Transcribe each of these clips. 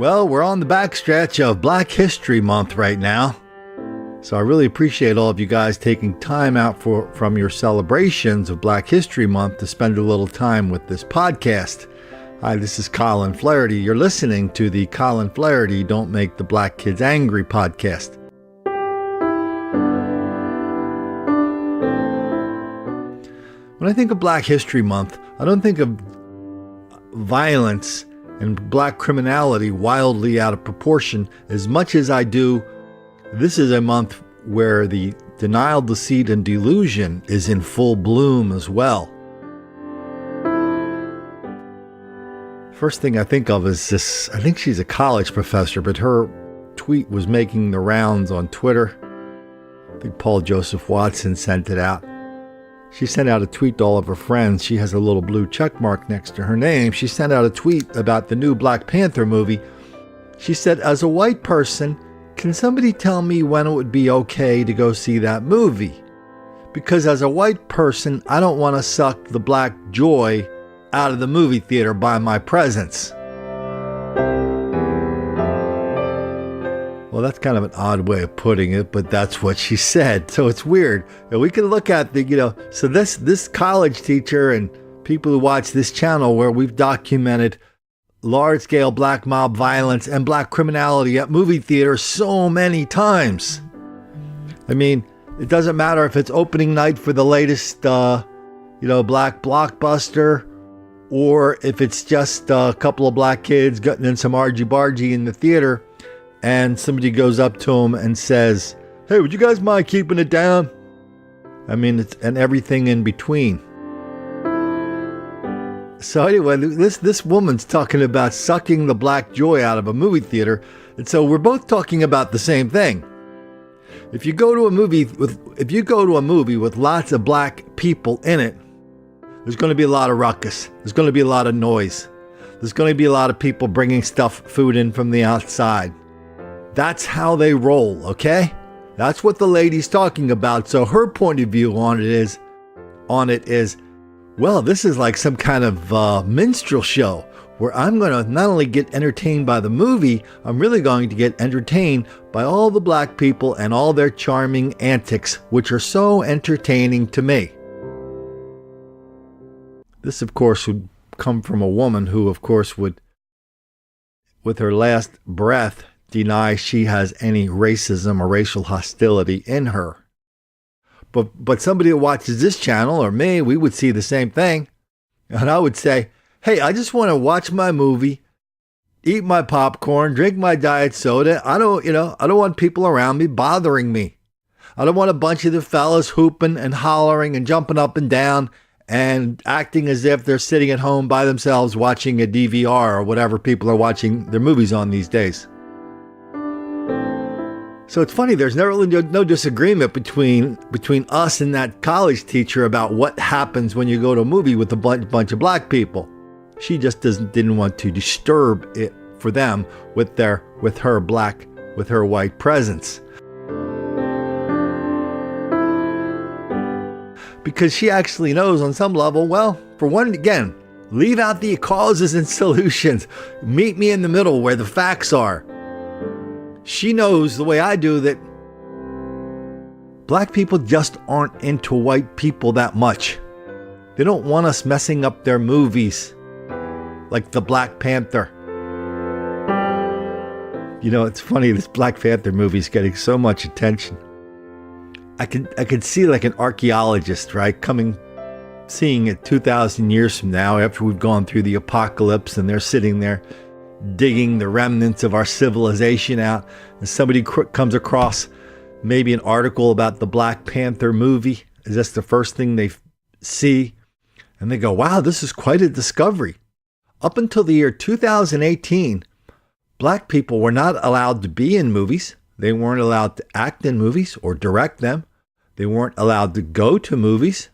Well, we're on the backstretch of Black History Month right now. So I really appreciate all of you guys taking time out from your celebrations of Black History Month to spend a little time with this podcast. Hi, this is Colin Flaherty. You're listening to the Colin Flaherty Don't Make the Black Kids Angry podcast. When I think of Black History Month, I don't think of violence and black criminality wildly out of proportion as much as I do. This is a month where the denial, deceit, and delusion is in full bloom as well. First thing I think of is this, I think she's a college professor, but her tweet was making the rounds on Twitter. I think Paul Joseph Watson sent it out. She sent out a tweet to all of her friends. She has a little blue check mark next to her name. She sent out a tweet about the new Black Panther movie. She said, as a white person, can somebody tell me when it would be okay to go see that movie? Because as a white person, I don't want to suck the black joy out of the movie theater by my presence. Well, that's kind of an odd way of putting it, but that's what she said. So it's weird. And we can look at so this college teacher and people who watch this channel where we've documented large-scale black mob violence and black criminality at movie theaters so many times. I mean, it doesn't matter if it's opening night for the latest, black blockbuster, or if it's just a couple of black kids getting in some argy-bargy in the theater, and somebody goes up to them and says, hey, would you guys mind keeping it down? I mean, and everything in between. So anyway, this woman's talking about sucking the black joy out of a movie theater. And so we're both talking about the same thing. If you go to a movie with lots of black people in it, there's going to be a lot of ruckus. There's going to be a lot of noise. There's going to be a lot of people bringing food in from the outside. That's how they roll, okay? That's what the lady's talking about. So her point of view on it is, well, this is like some kind of minstrel show where I'm going to not only get entertained by the movie, I'm really going to get entertained by all the black people and all their charming antics, which are so entertaining to me. This, of course, would come from a woman who, of course, would, with her last breath, deny she has any racism or racial hostility in her. But somebody that watches this channel or me, we would see the same thing. And I would say, hey, I just want to watch my movie, eat my popcorn, drink my diet soda. I don't want people around me bothering me. I don't want a bunch of the fellas hooping and hollering and jumping up and down and acting as if they're sitting at home by themselves watching a DVR or whatever people are watching their movies on these days. So it's funny, there's no disagreement between us and that college teacher about what happens when you go to a movie with a bunch of black people. She just didn't want to disturb it for them with her white presence. Because she actually knows on some level, well, for one, again, leave out the causes and solutions. Meet me in the middle where the facts are. She knows the way I do that black people just aren't into white people that much. They don't want us messing up their movies like the Black Panther. It's funny, this Black Panther movie is getting so much attention. I could see like an archaeologist, right, seeing it 2,000 years from now after we've gone through the apocalypse and they're sitting there digging the remnants of our civilization out, and somebody comes across maybe an article about the Black Panther movie. Is this the first thing they see? And they go, wow, this is quite a discovery. Up until the year 2018, black people were not allowed to be in movies. They weren't allowed to act in movies or direct them. They weren't allowed to go to movies.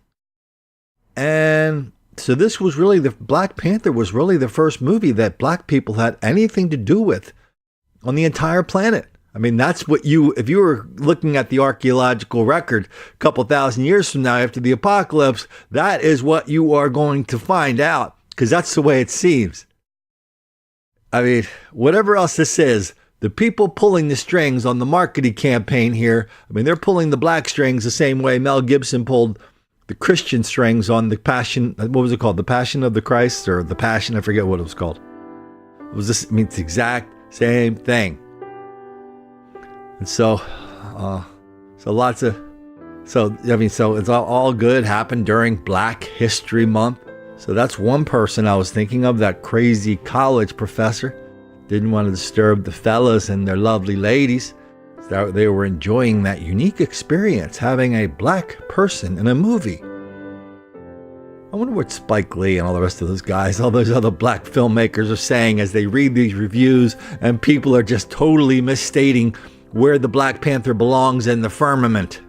And so this was really Black Panther was really the first movie that black people had anything to do with on the entire planet. I mean, that's what if you were looking at the archaeological record a couple thousand years from now after the apocalypse, that is what you are going to find out, because that's the way it seems. I mean, whatever else this is, the people pulling the strings on the marketing campaign here, I mean, they're pulling the black strings the same way Mel Gibson pulled the Christian strings on the Passion, what was it called? The Passion of the Christ, or the Passion, I forget what it was called. It was this, I mean, it's the exact same thing. And so it's all good happened during Black History Month. So that's one person I was thinking of, that crazy college professor. Didn't want to disturb the fellas and their lovely ladies. So they were enjoying that unique experience, having a black person in a movie. I wonder what Spike Lee and all the rest of those guys, all those other black filmmakers are saying as they read these reviews, and people are just totally misstating where the Black Panther belongs in the firmament.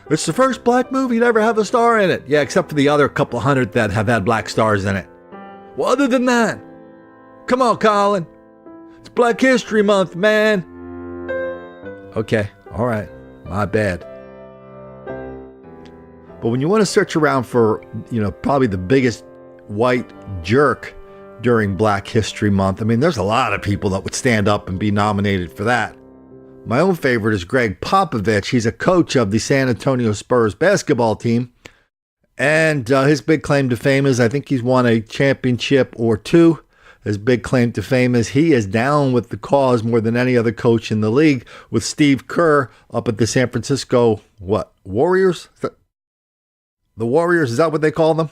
It's the first black movie to ever have a star in it. Yeah, except for the other couple hundred that have had black stars in it. Well, other than that, come on, Colin. It's Black History Month, man. Okay, all right, my bad. But when you want to search around for, probably the biggest white jerk during Black History Month, I mean, there's a lot of people that would stand up and be nominated for that. My own favorite is Greg Popovich. He's a coach of the San Antonio Spurs basketball team. And his big claim to fame is I think he's won a championship or two. His big claim to fame is he is down with the cause more than any other coach in the league, with Steve Kerr up at the San Francisco, Warriors? The Warriors, is that what they call them?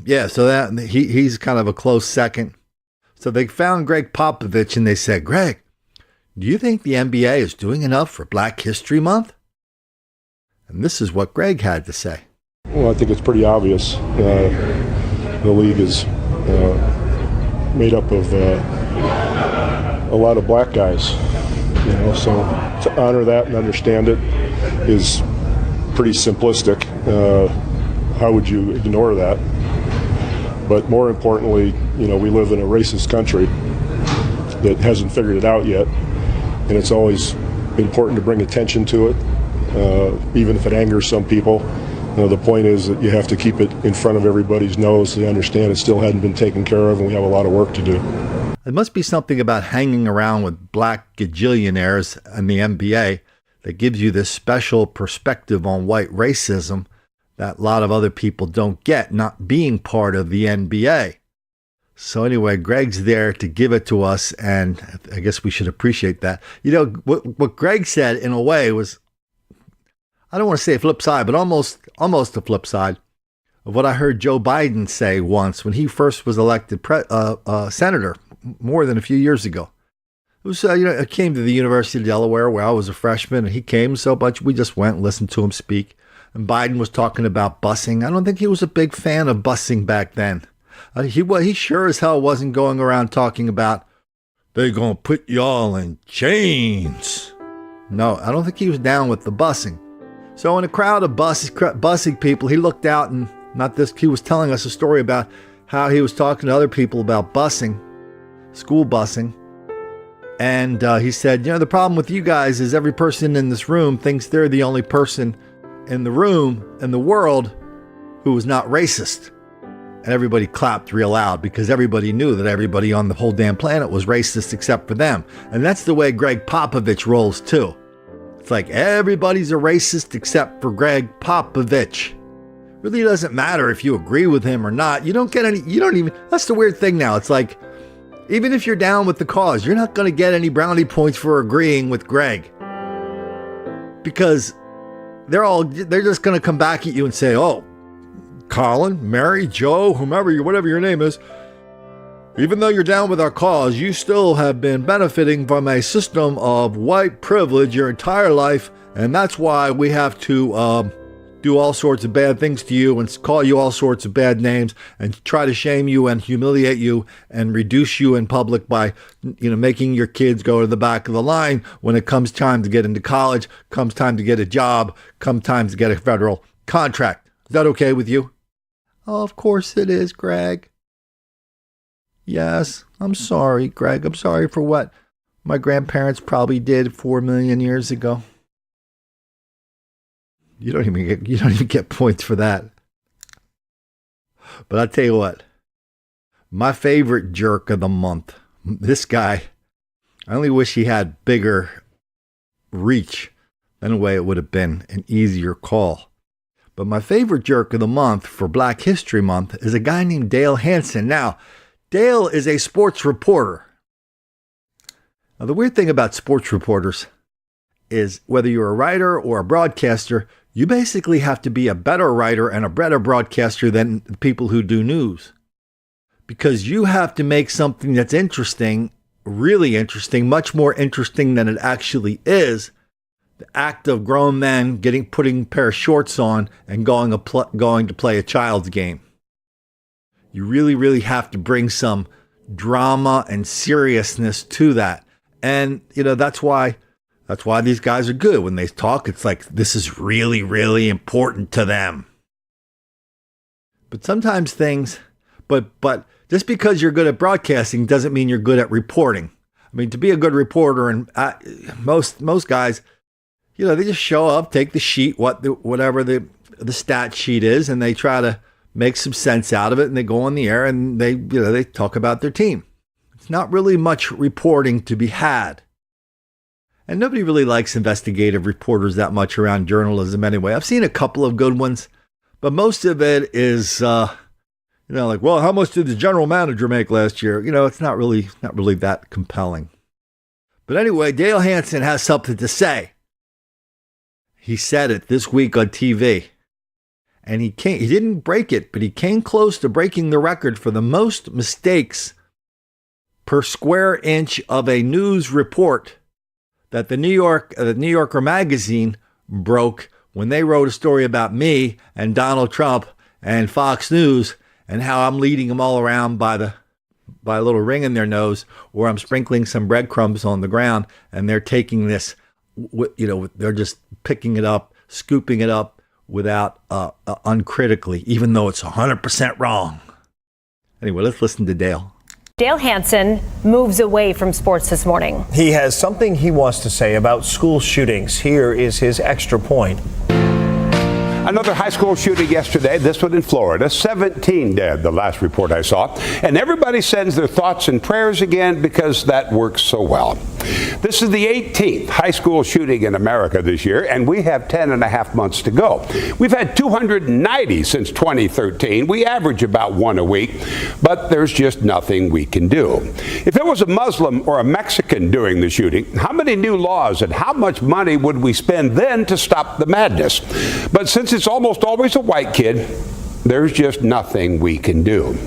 Yeah, so that he's kind of a close second. So they found Greg Popovich and they said, Greg, do you think the NBA is doing enough for Black History Month? And this is what Greg had to say. Well, I think it's pretty obvious. The league is made up of a lot of black guys. So to honor that and understand it is pretty simplistic. How would you ignore that? But more importantly, we live in a racist country that hasn't figured it out yet. And it's always important to bring attention to it, even if it angers some people. The point is that you have to keep it in front of everybody's nose so they understand it still hadn't been taken care of and we have a lot of work to do. There must be something about hanging around with black gajillionaires in the NBA that gives you this special perspective on white racism that a lot of other people don't get, not being part of the NBA. So anyway, Greg's there to give it to us, and I guess we should appreciate that. What Greg said, in a way, was, I don't want to say a flip side, but almost a flip side of what I heard Joe Biden say once when he first was elected senator more than a few years ago. It was, I came to the University of Delaware where I was a freshman, and he came so much we just went and listened to him speak. And Biden was talking about busing. I don't think he was a big fan of busing back then. He sure as hell wasn't going around talking about, they're going to put y'all in chains. No, I don't think he was down with the busing. So in a crowd of busing people, he looked out and he was telling us a story about how he was talking to other people about busing, school busing. And he said, the problem with you guys is every person in this room thinks they're the only person in the room, in the world, who is not racist. And everybody clapped real loud because everybody knew that everybody on the whole damn planet was racist except for them. And that's the way Greg Popovich rolls too. It's like everybody's a racist except for Greg Popovich. Really doesn't matter if you agree with him or not. That's the weird thing now. It's like, even if you're down with the cause, you're not going to get any brownie points for agreeing with Greg. Because they're just going to come back at you and say, oh, Colin, Mary, Joe, whatever your name is, even though you're down with our cause, you still have been benefiting from a system of white privilege your entire life, and that's why we have to do all sorts of bad things to you and call you all sorts of bad names and try to shame you and humiliate you and reduce you in public by, making your kids go to the back of the line when it comes time to get into college, comes time to get a job, comes time to get a federal contract. Is that okay with you? Oh, of course it is, Greg. Yes, I'm sorry, Greg. I'm sorry for what my grandparents probably did 4 million years ago. You don't even get points for that. But I'll tell you what, My favorite jerk of the month. This guy, I only wish he had bigger reach. Then a way it would have been an easier call. But my favorite jerk of the month for Black History Month is a guy named Dale Hansen. Now, Dale is a sports reporter. Now, the weird thing about sports reporters is whether you're a writer or a broadcaster, you basically have to be a better writer and a better broadcaster than the people who do news. Because you have to make something that's interesting, really interesting, much more interesting than it actually is. The act of grown men putting a pair of shorts on and going to play a child's game. You really, really have to bring some drama and seriousness to that. And, that's why these guys are good. When they talk, it's like, this is really, really important to them. But sometimes but just because you're good at broadcasting doesn't mean you're good at reporting. I mean, to be a good reporter, and most guys, they just show up, take the sheet, whatever the stat sheet is, and they try to make some sense out of it, and they go on the air and they talk about their team. It's not really much reporting to be had. And nobody really likes investigative reporters that much around journalism anyway. I've seen a couple of good ones, but most of it is, like, well, how much did the general manager make last year? It's not really that compelling. But anyway, Dale Hansen has something to say. He said it this week on TV. And he didn't break it, but he came close to breaking the record for the most mistakes per square inch of a news report that the New Yorker magazine broke when they wrote a story about me and Donald Trump and Fox News and how I'm leading them all around by a little ring in their nose, or I'm sprinkling some breadcrumbs on the ground, and they're taking this, they're just picking it up, scooping it up without uncritically, even though it's 100% wrong. Anyway, let's listen to Dale. Dale Hansen moves away from sports this morning. He has something he wants to say about school shootings. Here is his extra point. Another high school shooting yesterday, this one in Florida. 17 dead, the last report I saw. And everybody sends their thoughts and prayers again because that works so well. This is the 18th high school shooting in America this year, and we have 10 and a half months to go. We've had 290 since 2013. We average about one a week, but there's just nothing we can do. If it was a Muslim or a Mexican doing the shooting, how many new laws and how much money would we spend then to stop the madness? But since it's almost always a white kid, there's just nothing we can do.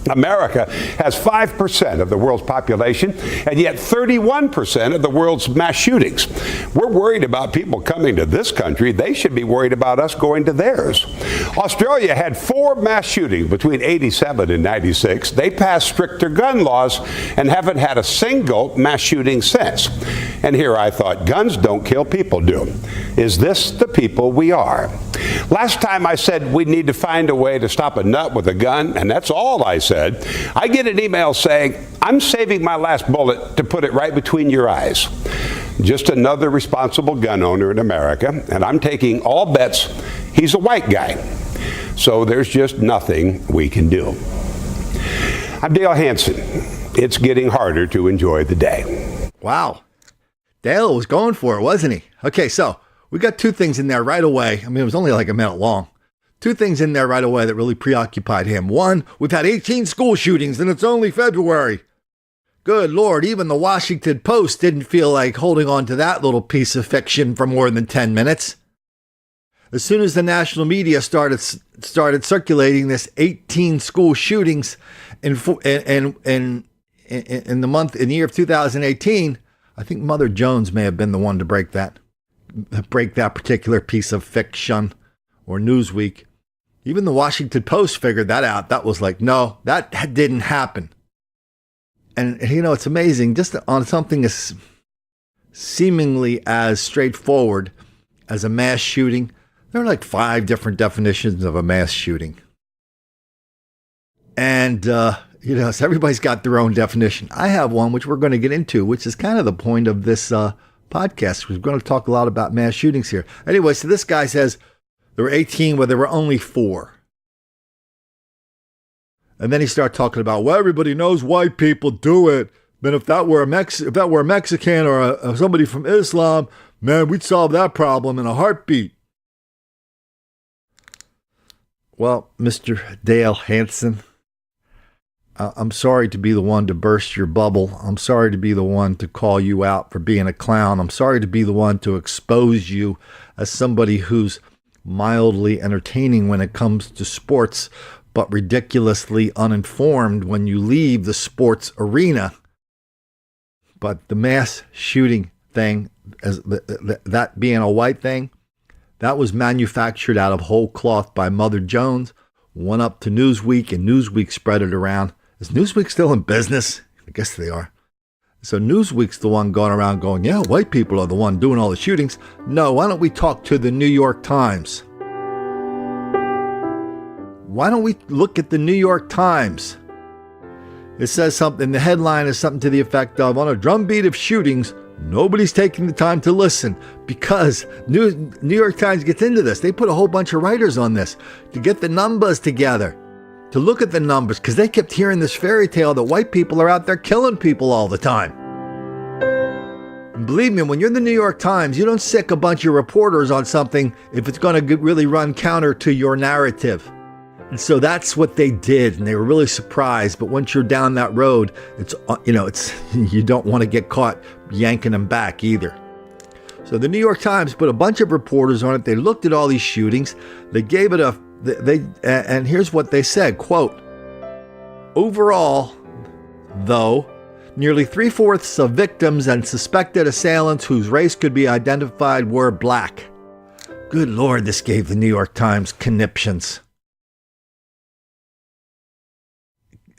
America has 5% of the world's population, and yet 31% of the world's mass shootings. We're worried about people coming to this country. They should be worried about us going to theirs. Australia had 4 mass shootings between 87 and 96. They passed stricter gun laws and haven't had a single mass shooting since. And here I thought, guns don't kill, people do. Is this the people we are? Last time I said we need to find a way to stop a nut with a gun, and that's all I said. I get an email saying, I'm saving my last bullet to put it right between your eyes. Just another responsible gun owner in America, and I'm taking all bets he's a white guy. So there's just nothing we can do. I'm Dale Hansen. It's getting harder to enjoy the day. Wow. Dale was going for it, wasn't he? Okay, so we got 2 things in there right away. I mean, it was only like a minute long. 2 things in there right away that really preoccupied him. 1, we've had 18 school shootings and it's only February. Good Lord, even the Washington Post didn't feel like holding on to that little piece of fiction for more than 10 minutes. As soon as the national media started circulating this 18 school shootings in the year of 2018, I think Mother Jones may have been the one to break that particular piece of fiction, or Newsweek. Even the Washington Post figured that out. That was like, no, that didn't happen. And, it's amazing, just on something as seemingly as straightforward as a mass shooting, there are like 5 different definitions of a mass shooting. And, so everybody's got their own definition. I have one, which we're going to get into, which is kind of the point of this podcast. We're going to talk a lot about mass shootings here. Anyway, so this guy says there were 18, but there were only 4. And then he started talking about, well, everybody knows white people do it. But if that were a Mexican or somebody from Islam, man, we'd solve that problem in a heartbeat. Well, Mr. Dale Hansen, I'm sorry to be the one to burst your bubble. I'm sorry to be the one to call you out for being a clown. I'm sorry to be the one to expose you as somebody who's mildly entertaining when it comes to sports, but ridiculously uninformed when you leave the sports arena. But the mass shooting thing, as that being a white thing, that was manufactured out of whole cloth by Mother Jones, went up to Newsweek, and Newsweek spread it around. Is Newsweek still in business? I guess they are. So Newsweek's the one going around going, yeah, white people are the one doing all the shootings. No, why don't we talk to the New York Times? Why don't we look at the New York Times? It says something, the headline is something to the effect of, on a drumbeat of shootings, nobody's taking the time to listen, because New York Times gets into this. They put a whole bunch of writers on this to get the numbers together, to look at the numbers, because they kept hearing this fairy tale that white people are out there killing people all the time. And believe me, when you're the New York Times, you don't sick a bunch of reporters on something if it's going to really run counter to your narrative. And so that's what they did, and they were really surprised. But once you're down that road, it's you don't want to get caught yanking them back either. So the New York Times put a bunch of reporters on it. They looked at all these shootings. They gave it and here's what they said, quote, overall, though, nearly 3/4 of victims and suspected assailants whose race could be identified were black. Good Lord, this gave the New York Times conniptions.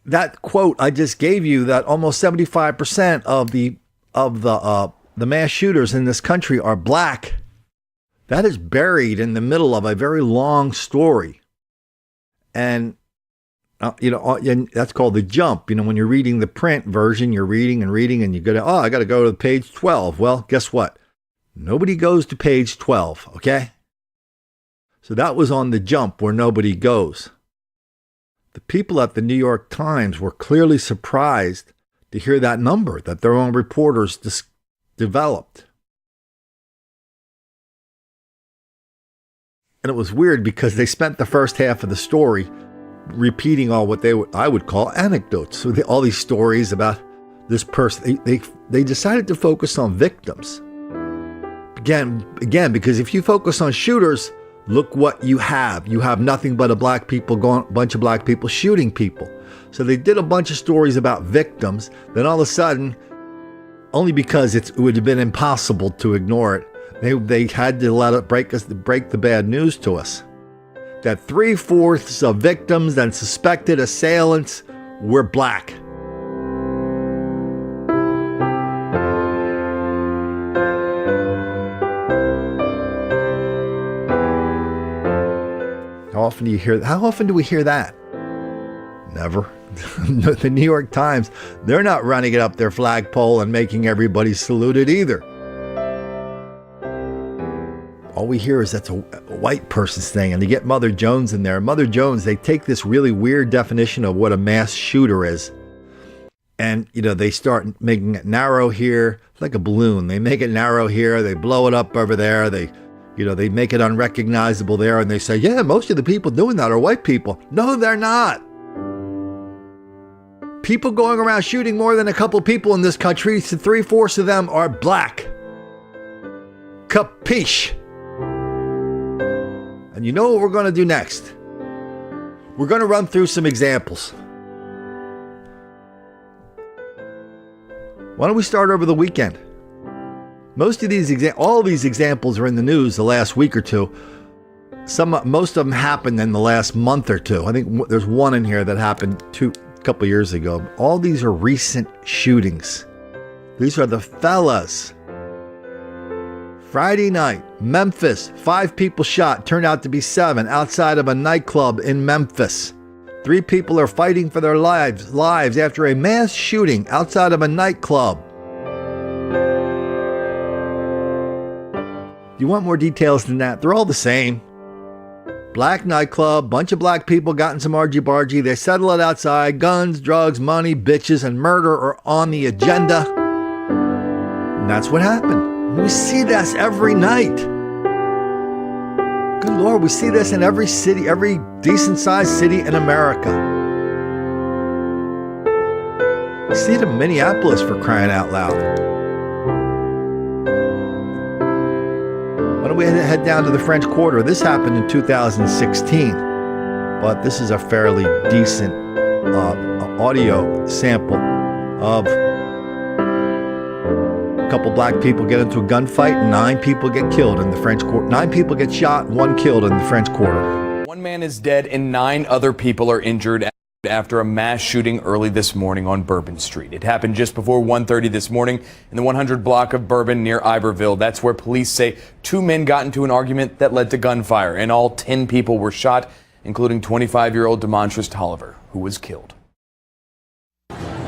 That quote I just gave you, that almost 75% of the mass shooters in this country are black, that is buried in the middle of a very long story. And and that's called the jump. When you're reading the print version, you're reading and reading, and you go to, I got to go to page 12. Well, guess what? Nobody goes to page 12, okay? So that was on the jump where nobody goes. The people at the New York Times were clearly surprised to hear that number that their own reporters developed. And it was weird because they spent the first half of the story repeating all what I would call anecdotes. So all these stories about this person. They decided to focus on victims. Again, because if you focus on shooters, look what you have. You have nothing but a bunch of black people shooting people. So they did a bunch of stories about victims. Then all of a sudden, only because it would have been impossible to ignore it, they had to let it break the bad news to us. That 3/4 of victims and suspected assailants were black. How often do we hear that? Never. The New York Times, they're not running it up their flagpole and making everybody salute it either. All we hear is that's a white person's thing, and they get Mother Jones in there. Mother Jones, they take this really weird definition of what a mass shooter is, and they start making it narrow here, like a balloon. They make it narrow here, they blow it up over there, they make it unrecognizable there, and they say, yeah, most of the people doing that are white people. No, they're not. People going around shooting more than a couple people in this country, so 3/4 of them are black. Capiche? And you know what we're going to do next? We're going to run through some examples. Why don't we start over the weekend? Most of all these examples are in the news the last week or two. Most of them happened in the last month or two. I think there's one in here that happened a couple years ago. All these are recent shootings. These are the fellas. Friday night, Memphis, 5 people shot, turned out to be 7 outside of a nightclub in Memphis. 3 people are fighting for their lives after a mass shooting outside of a nightclub. You want more details than that? They're all the same. Black nightclub, bunch of black people got in some argy-bargy. They settle it outside. Guns, drugs, money, bitches, and murder are on the agenda. And that's what happened. We see this every night. Good Lord, we see this in every city, every decent-sized city in America. We see it in Minneapolis, for crying out loud. Why don't we head down to the French Quarter? This happened in 2016, but this is a fairly decent audio sample of a couple black people get into a gunfight and 9 people get killed in the French Quarter. 9 people get shot, 1 killed in the French Quarter. 1 man is dead and 9 other people are injured after a mass shooting early this morning on Bourbon Street. It happened just before 1:30 this morning in the 100 block of Bourbon near Iberville. That's where police say 2 men got into an argument that led to gunfire. In all, 10 people were shot, including 25-year-old Demontrus Tolliver, who was killed.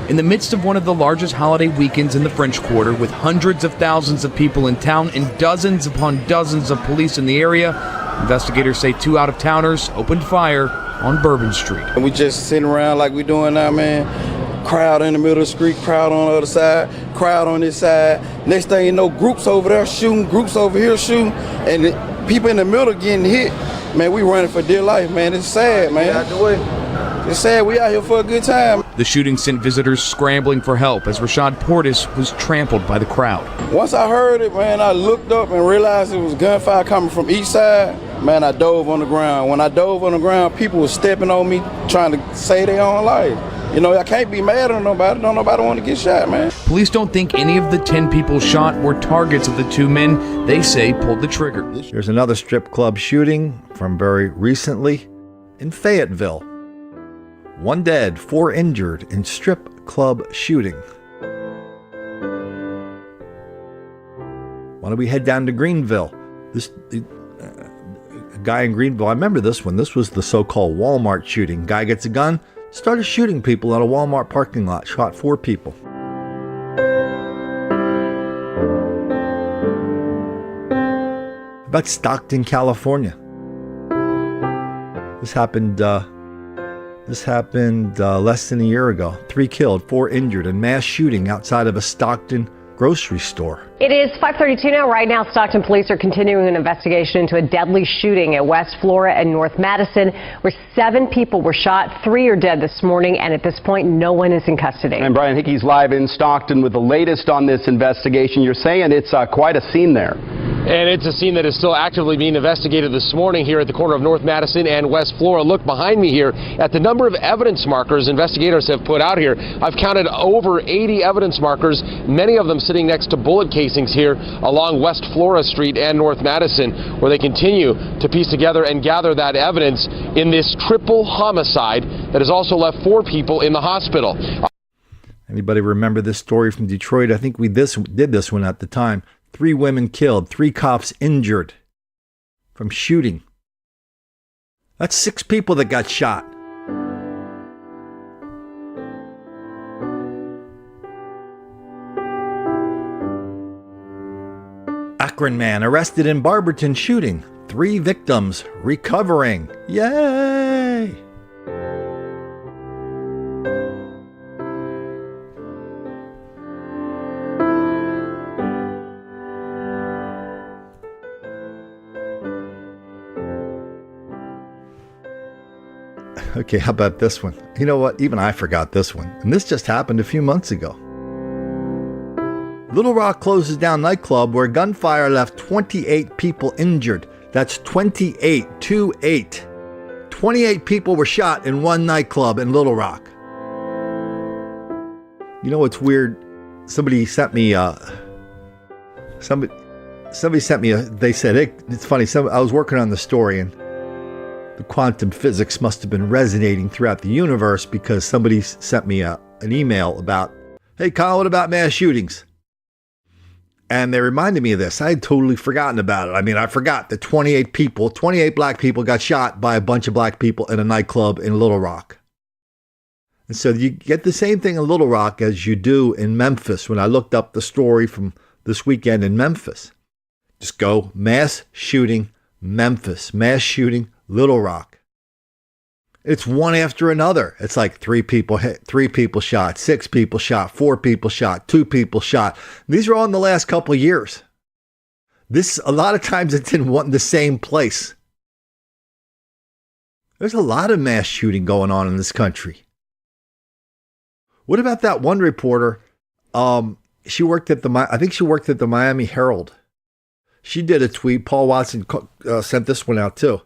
In the midst of one of the largest holiday weekends in the French Quarter, with hundreds of thousands of people in town and dozens upon dozens of police in the area, investigators say 2 out-of-towners opened fire on Bourbon Street. And we just sitting around like we doing now, man. Crowd in the middle of the street, crowd on the other side, crowd on this side. Next thing you know, groups over there shooting, groups over here shooting, and the people in the middle getting hit. Man, we running for dear life, man. It's sad, man. It's sad. We out here for a good time. The shooting sent visitors scrambling for help as Rashad Portis was trampled by the crowd. Once I heard it, man, I looked up and realized it was gunfire coming from each side. Man, I dove on the ground. When I dove on the ground, people were stepping on me, trying to save their own life. You know, I can't be mad at nobody. Don't nobody want to get shot, man. Police don't think any of the 10 people shot were targets of the 2 men they say pulled the trigger. There's another strip club shooting from very recently in Fayetteville. 1 dead, 4 injured in strip club shooting. Why don't we head down to Greenville? A guy in Greenville, I remember this one. This was the so-called Walmart shooting. Guy gets a gun, started shooting people at a Walmart parking lot, shot 4 people. About Stockton, California. This happened less than a year ago. 3 killed, 4 injured in mass shooting outside of a Stockton grocery store. It is 5:32 now. Right now, Stockton police are continuing an investigation into a deadly shooting at West Flora and North Madison, where 7 people were shot. 3 are dead this morning, and at this point, no one is in custody. And Brian Hickey's live in Stockton with the latest on this investigation. You're saying it's quite a scene there. And it's a scene that is still actively being investigated this morning here at the corner of North Madison and West Flora. Look behind me here at the number of evidence markers investigators have put out here. I've counted over 80 evidence markers, many of them sitting next to bullet casings here along West Flora Street and North Madison, where they continue to piece together and gather that evidence in this triple homicide that has also left 4 people in the hospital. Anybody remember this story from Detroit? I think we did this one at the time. 3 women killed, 3 cops injured from shooting. That's 6 people that got shot. Akron man arrested in Barberton shooting. 3 victims recovering. Yay! Okay, how about this one? You know what? Even I forgot this one. And this just happened a few months ago. Little Rock closes down nightclub where gunfire left 28 people injured. That's 28, 2-8. 28 people were shot in one nightclub in Little Rock. You know what's weird? Somebody sent me they said, it's funny, I was working on the story and the quantum physics must have been resonating throughout the universe because somebody sent me an email about, hey, Colin, what about mass shootings? And they reminded me of this. I had totally forgotten about it. I mean, I forgot that 28 black people got shot by a bunch of black people in a nightclub in Little Rock. And so you get the same thing in Little Rock as you do in Memphis. When I looked up the story from this weekend in Memphis, just go mass shooting, Memphis, mass shooting, Little Rock. It's one after another. It's like 3 people hit, 3 people shot, 6 people shot, 4 people shot, 2 people shot. These are all in the last couple of years. This, a lot of times it's in the same place. There's a lot of mass shooting going on in this country. What about that one reporter? She worked at I think she worked at the Miami Herald. She did a tweet. Paul Watson sent this one out too.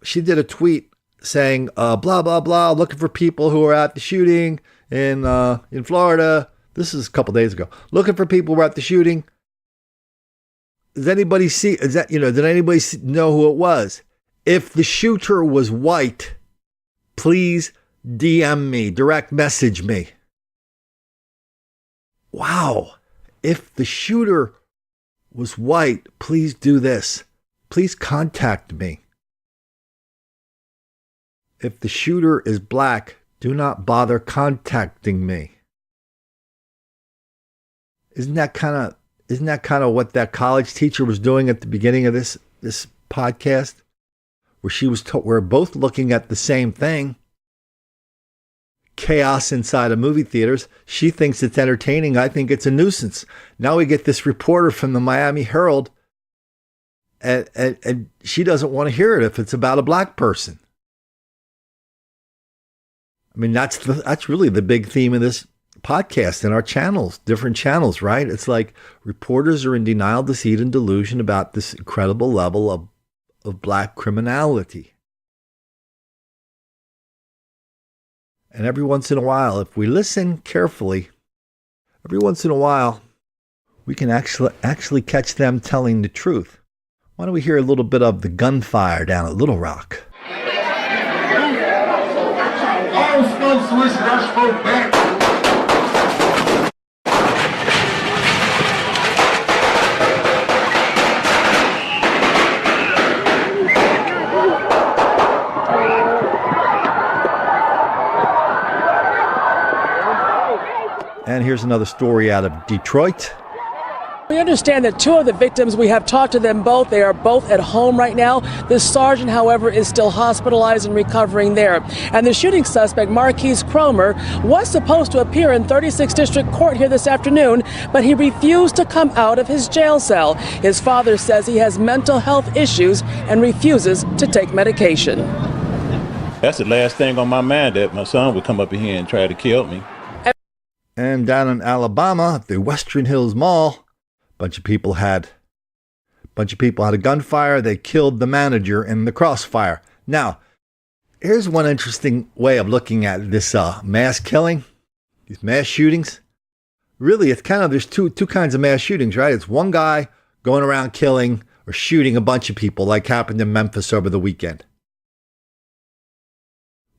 She did a tweet saying, blah, blah, blah, looking for people who were at the shooting in Florida. This is a couple days ago. Looking for people who were at the shooting. Does anybody see, did anybody know who it was? If the shooter was white, please DM me, direct message me. Wow. If the shooter was white, please do this. Please contact me. If the shooter is black, do not bother contacting me. Isn't that kind of what that college teacher was doing at the beginning of this podcast? Where she was we're both looking at the same thing. Chaos inside of movie theaters. She thinks it's entertaining. I think it's a nuisance. Now we get this reporter from the Miami Herald, and she doesn't want to hear it if it's about a black person. I mean, that's really the big theme of this podcast and our channels, different channels, right? It's like reporters are in denial, deceit, and delusion about this incredible level of black criminality. And every once in a while, if we listen carefully, every once in a while, we can actually catch them telling the truth. Why don't we hear a little bit of the gunfire down at Little Rock? And here's another story out of Detroit. We understand that 2 of the victims, we have talked to them both. They are both at home right now. The sergeant, however, is still hospitalized and recovering there. And the shooting suspect, Marquise Cromer, was supposed to appear in 36th District Court here this afternoon, but he refused to come out of his jail cell. His father says he has mental health issues and refuses to take medication. That's the last thing on my mind, that my son would come up in here and try to kill me. And down in Alabama, at the Western Hills Mall, a bunch of people had a gunfire. They killed the manager in the crossfire. Now, here's one interesting way of looking at this mass killing, these mass shootings. Really, it's kind of, there's two kinds of mass shootings, right? It's one guy going around killing or shooting a bunch of people, like happened in Memphis over the weekend.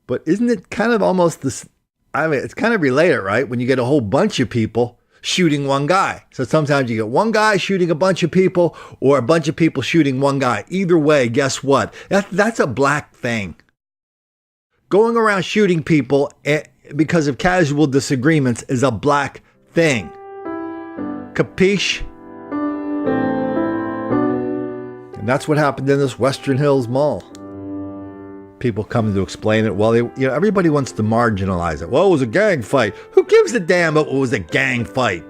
But isn't it kind of almost this? I mean, it's kind of related, right? When you get a whole bunch of people shooting one guy. So sometimes you get one guy shooting a bunch of people or a bunch of people shooting one guy. Either way, guess what? That's a black thing. Going around shooting people because of casual disagreements is a black thing. Capiche? And that's what happened in this Western Hills Mall. People coming to explain it. Well, everybody wants to marginalize it. Well, it was a gang fight. Who gives a damn if it was a gang fight?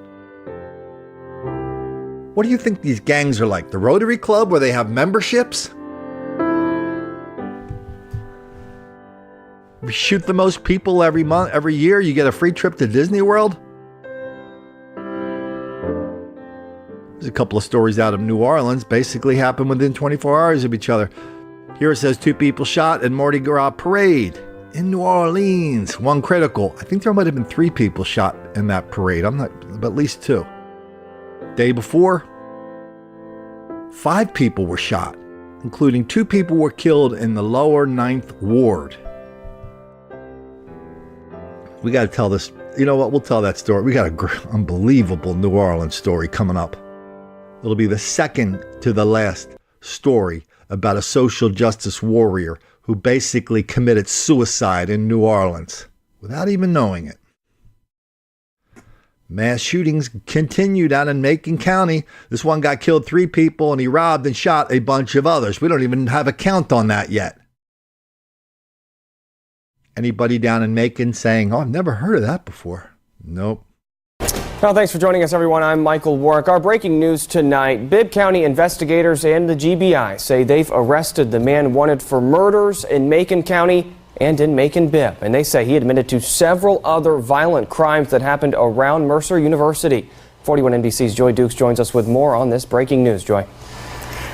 What do you think these gangs are like? The Rotary Club where they have memberships? If you shoot the most people every year, you get a free trip to Disney World? There's a couple of stories out of New Orleans, basically happened within 24 hours of each other. Here it says 2 people shot at Mardi Gras parade in New Orleans. 1 critical. I think there might have been 3 people shot in that parade. But at least 2. Day before, 5 people were shot, including 2 people were killed in the lower 9th Ward. We got to tell this. You know what? We'll tell that story. We got an unbelievable New Orleans story coming up. It'll be the second to the last story about a social justice warrior who basically committed suicide in New Orleans without even knowing it. Mass shootings continue down in Macon County. This one guy killed 3 people and he robbed and shot a bunch of others. We don't even have a count on that yet. Anybody down in Macon saying, oh, I've never heard of that before? Nope. Well, thanks for joining us, everyone. I'm Michael Warwick. Our breaking news tonight, Bibb County investigators and the GBI say they've arrested the man wanted for murders in Macon County and in Macon-Bibb. And they say he admitted to several other violent crimes that happened around Mercer University. 41 NBC's Joy Dukes joins us with more on this breaking news. Joy.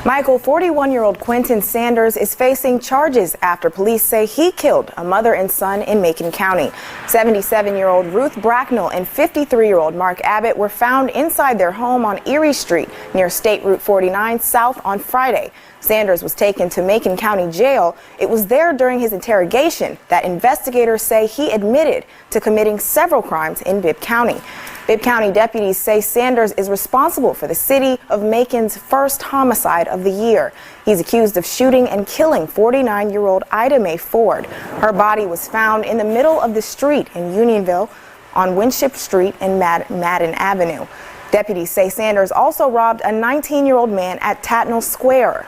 Michael, 41-year-old Quentin Sanders is facing charges after police say he killed a mother and son in Macon County. 77-year-old Ruth Bracknell and 53-year-old Mark Abbott were found inside their home on Erie Street near State Route 49 South on Friday. Sanders was taken to Macon County Jail. It was there during his interrogation that investigators say he admitted to committing several crimes in Bibb County. Bibb County deputies say Sanders is responsible for the city of Macon's first homicide of the year. He's accused of shooting and killing 49-year-old Ida Mae Ford. Her body was found in the middle of the street in Unionville on Winship Street and Madden Avenue. Deputies say Sanders also robbed a 19-year-old man at Tatnall Square.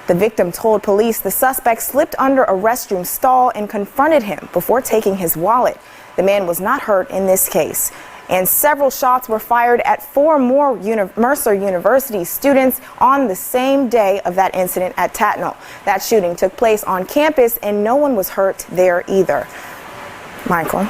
The victim told police the suspect slipped under a restroom stall and confronted him before taking his wallet. The man was not hurt in this case. And several shots were fired at 4 more Mercer University students on the same day of that incident at Tatnall. That shooting took place on campus and no one was hurt there either. Michael.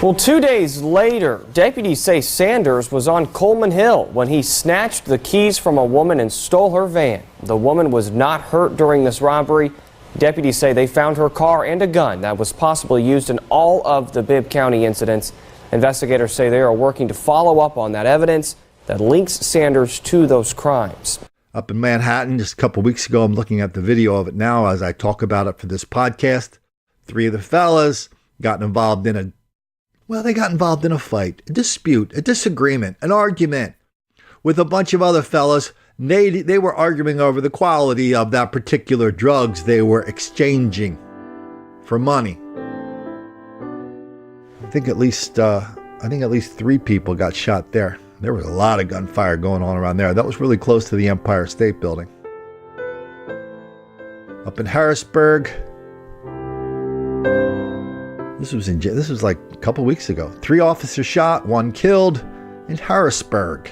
Well, 2 days later, deputies say Sanders was on Coleman Hill when he snatched the keys from a woman and stole her van. The woman was not hurt during this robbery. Deputies say they found her car and a gun that was possibly used in all of the Bibb County incidents. Investigators say they are working to follow up on that evidence that links Sanders to those crimes. Up in Manhattan just a couple weeks ago, I'm looking at the video of it now as I talk about it for this podcast. 3 of the fellas got involved in a fight, a dispute, a disagreement, an argument with a bunch of other fellas. They were arguing over the quality of that particular drugs they were exchanging for money. I think at least 3 people got shot there. There was a lot of gunfire going on around there. That was really close to the Empire State Building. Up in Harrisburg, this was like a couple weeks ago. 3 officers shot, 1 killed in Harrisburg.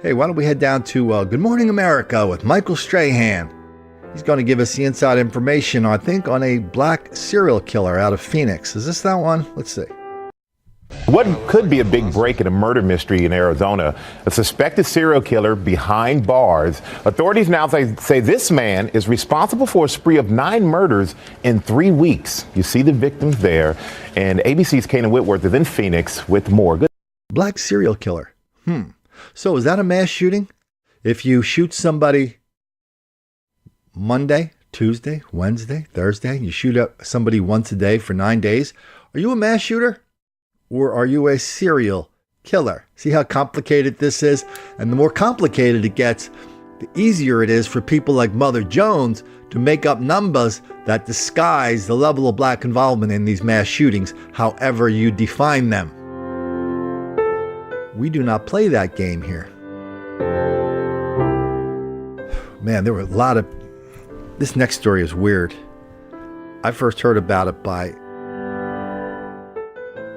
Hey, why don't we head down to Good Morning America with Michael Strahan. He's going to give us the inside information, I think, on a black serial killer out of Phoenix. Is this that one? Let's see. What could be a big break in a murder mystery in Arizona? A suspected serial killer behind bars. Authorities now say this man is responsible for a spree of 9 murders in 3 weeks. You see the victims there. And ABC's Kanan Whitworth is in Phoenix with more. Good. Black serial killer. So is that a mass shooting? If you shoot somebody Monday, Tuesday, Wednesday, Thursday, you shoot up somebody once a day for 9 days, are you a mass shooter? Or are you a serial killer? See how complicated this is? And the more complicated it gets, the easier it is for people like Mother Jones to make up numbers that disguise the level of black involvement in these mass shootings, however you define them. We do not play that game here. Man, there were a lot of... This next story is weird. I first heard about it by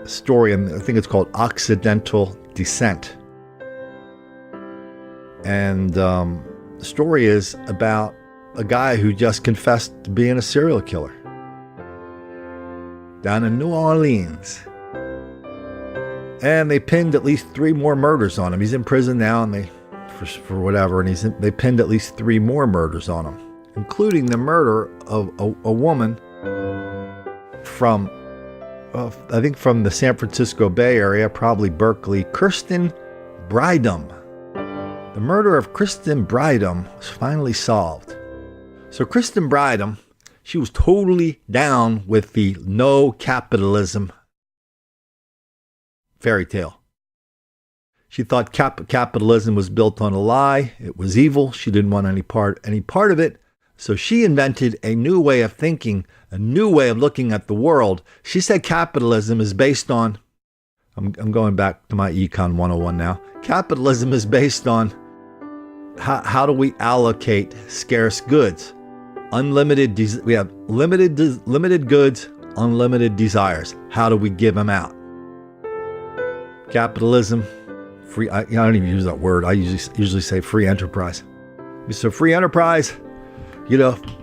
a story, and I think it's called Occidental Descent. And the story is about a guy who just confessed to being a serial killer down in New Orleans. And they pinned at least 3 more murders on him. He's in prison now, and for whatever, and they pinned at least 3 more murders on him, including the murder of a woman from, I think from the San Francisco Bay Area, probably Berkeley, Kirsten Brydom. The murder of Kirsten Brydom was finally solved. So Kirsten Brydom, she was totally down with the no capitalism fairy tale. She thought capitalism was built on a lie. It was evil. She didn't want any part of it. So she invented a new way of thinking, a new way of looking at the world. She said capitalism is based on, I'm going back to my Econ 101 now. Capitalism is based on how do we allocate scarce goods? We have limited goods, unlimited desires. How do we give them out? Capitalism, free. I don't even use that word. I usually say free enterprise. So free enterprise,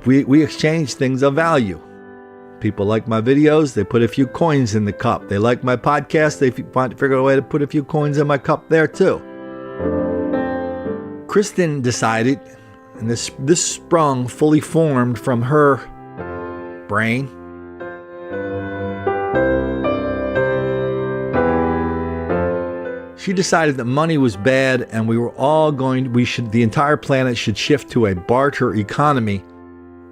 we exchange things of value. People like my videos, they put a few coins in the cup. They like my podcast, they figure a way to put a few coins in my cup there too. Kristen decided, and this sprung fully formed from her brain. She decided that money was bad and the entire planet should shift to a barter economy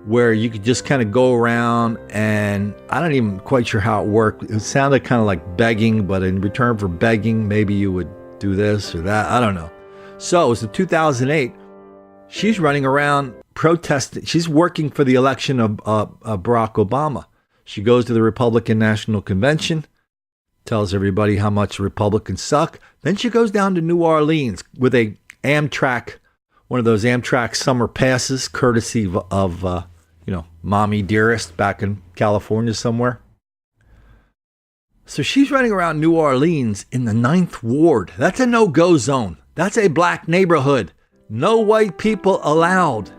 where you could just kind of go around, and I'm not even quite sure how it worked. It sounded kind of like begging, but in return for begging, maybe you would do this or that. I don't know. So it was in 2008. She's running around protesting. She's working for the election of Barack Obama. She goes to the Republican National Convention, tells everybody how much Republicans suck. Then she goes down to New Orleans with a Amtrak, one of those Amtrak summer passes, courtesy of Mommy Dearest back in California somewhere. So she's running around New Orleans in the 9th Ward. That's a no-go zone. That's a black neighborhood. No white people allowed.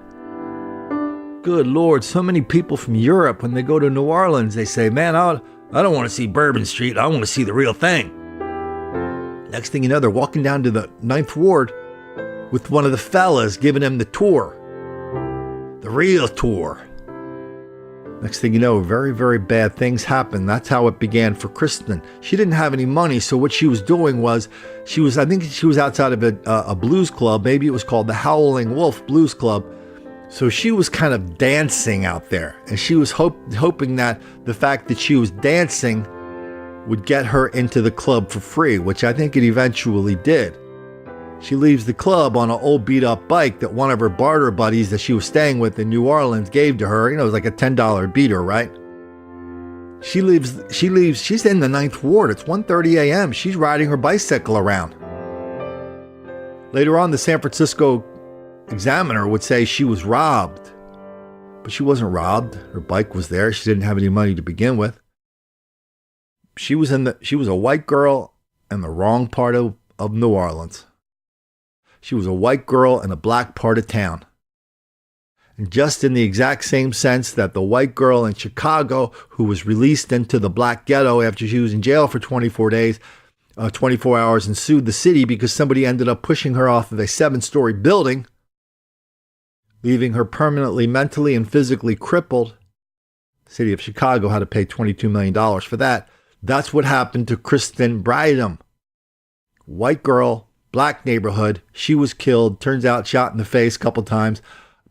Good Lord, so many people from Europe, when they go to New Orleans, they say, man, I don't want to see Bourbon Street. I want to see the real thing. Next thing you know, they're walking down to the 9th Ward with one of the fellas giving them the tour. The real tour. Next thing you know, very, very bad things happen. That's how it began for Kristen. She didn't have any money, so what she was doing was, I think she was outside of a blues club. Maybe it was called the Howling Wolf Blues Club. So she was kind of dancing out there, and she was hoping that the fact that she was dancing would get her into the club for free, which I think it eventually did. She leaves the club on an old beat-up bike that one of her barter buddies that she was staying with in New Orleans gave to her. It was like a $10 beater, right? She leaves. She's in the 9th Ward. It's 1:30 a.m. She's riding her bicycle around. Later on, the San Francisco Examiner would say she was robbed. But she wasn't robbed. Her bike was there. She didn't have any money to begin with. She was a white girl in the wrong part of New Orleans. She was a white girl in a black part of town. And just in the exact same sense that the white girl in Chicago who was released into the black ghetto after she was in jail for 24 hours and sued the city because somebody ended up pushing her off of a 7-story building, leaving her permanently mentally and physically crippled. The city of Chicago had to pay $22 million for that. That's what happened to Kristen Bridham. White girl, black neighborhood. She was killed, turns out shot in the face a couple times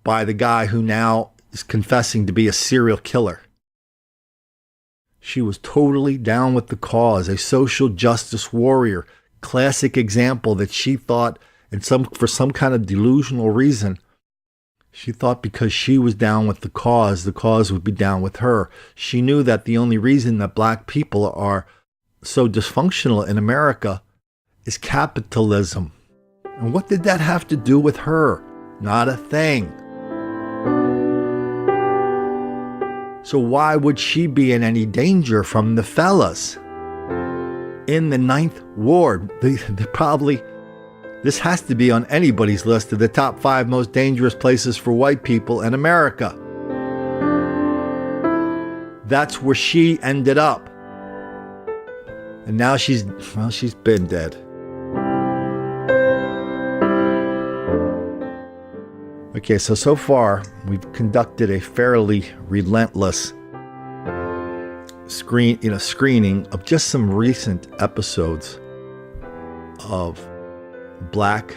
by the guy who now is confessing to be a serial killer. She was totally down with the cause, a social justice warrior. Classic example that she thought, for some kind of delusional reason, she thought because she was down with the cause would be down with her. She knew that the only reason that black people are so dysfunctional in America is capitalism. And what did that have to do with her? Not a thing. So why would she be in any danger from the fellas? In the 9th Ward, they probably, this has to be on anybody's list of the top 5 most dangerous places for white people in America. That's where she ended up. And now she's been dead. Okay, so far we've conducted a fairly relentless screening of just some recent episodes of black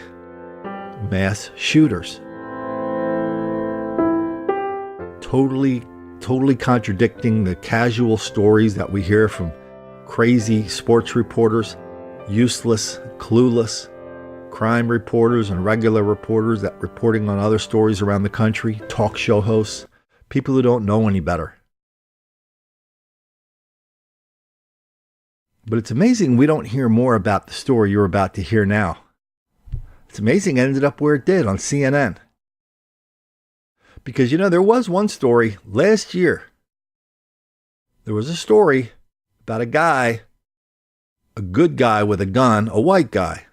mass shooters. Totally contradicting the casual stories that we hear from crazy sports reporters, useless, clueless, crime reporters and regular reporters that reporting on other stories around the country, talk show hosts, people who don't know any better. But it's amazing we don't hear more about the story you're about to hear now. It's amazing it ended up where it did on CNN. Because, there was one story last year. There was a story about a guy, a good guy with a gun, a white guy.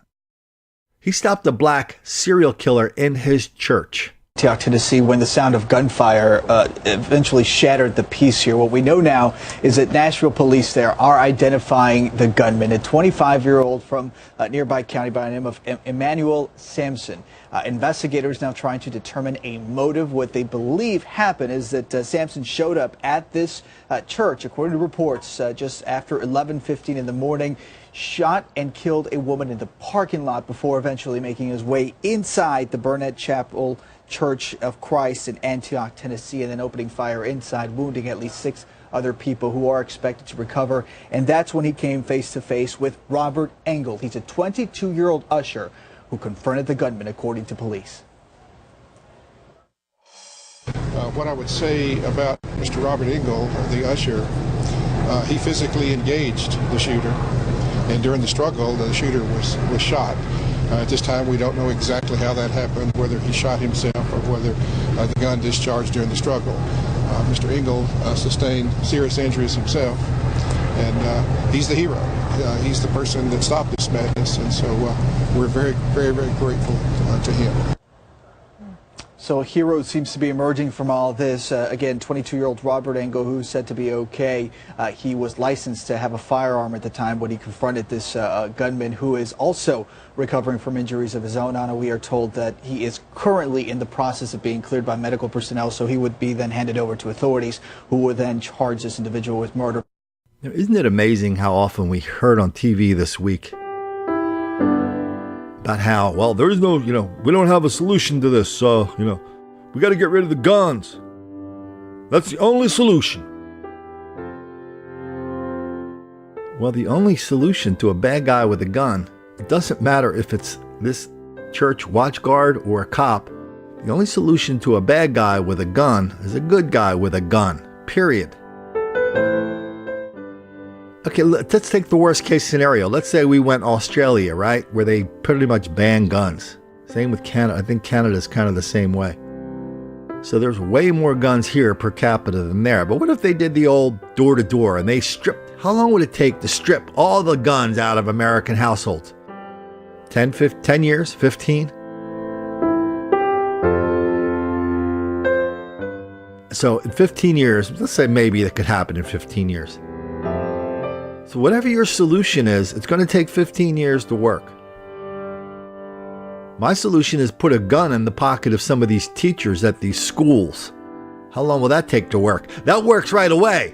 He stopped a black serial killer in his church. Antioch, Tennessee, when the sound of gunfire eventually shattered the peace here. What we know now is that Nashville police there are identifying the gunman, a 25-year-old from nearby county by the name of Emmanuel Sampson. Investigators now trying to determine a motive. What they believe happened is that Sampson showed up at this church, according to reports, just after 11:15 in the morning, shot and killed a woman in the parking lot before eventually making his way inside the Burnett Chapel Church of Christ in Antioch, Tennessee, and then opening fire inside, wounding at least 6 other people who are expected to recover. And that's when he came face to face with Robert Engel. He's a 22-year-old usher who confronted the gunman, according to police. What I would say about Mr. Robert Engel, the usher, he physically engaged the shooter, and during the struggle, the shooter was shot. At this time, we don't know exactly how that happened, whether he shot himself or whether the gun discharged during the struggle. Mr. Engel sustained serious injuries himself, and he's the hero. He's the person that stopped this madness, and so we're very, very, very grateful to him. So a hero seems to be emerging from all this. Again, 22-year-old Robert Engel, who's said to be okay. He was licensed to have a firearm at the time when he confronted this gunman, who is also recovering from injuries of his own. Anna, we are told that he is currently in the process of being cleared by medical personnel, so he would be then handed over to authorities, who would then charge this individual with murder. Now, isn't it amazing how often we heard on TV this week about how, well, there is no, we don't have a solution to this, so, we got to get rid of the guns. That's the only solution. Well, the only solution to a bad guy with a gun, it doesn't matter if it's this church watch guard or a cop. The only solution to a bad guy with a gun is a good guy with a gun, period. Okay, let's take the worst case scenario. Let's say we went Australia, right? Where they pretty much ban guns. Same with Canada. I think Canada's kind of the same way. So there's way more guns here per capita than there. But what if they did the old door to door and they stripped? How long would it take to strip all the guns out of American households? 10 years? 15? So in 15 years, let's say maybe that could happen in 15 years. So whatever your solution is, it's going to take 15 years to work. My solution is put a gun in the pocket of some of these teachers at these schools. How long will that take to work? That works right away.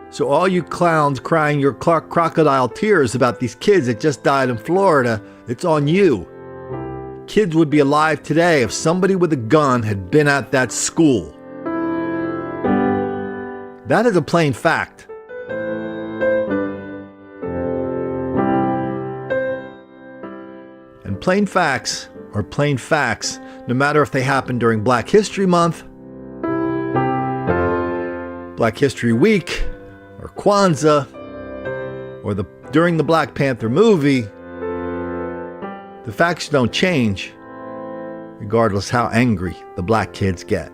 So all you clowns crying your crocodile tears about these kids that just died in Florida, it's on you. Kids would be alive today if somebody with a gun had been at that school. That is a plain fact. And plain facts are plain facts, no matter if they happen during Black History Month, Black History Week, or Kwanzaa, or during the Black Panther movie. The facts don't change, regardless how angry the black kids get.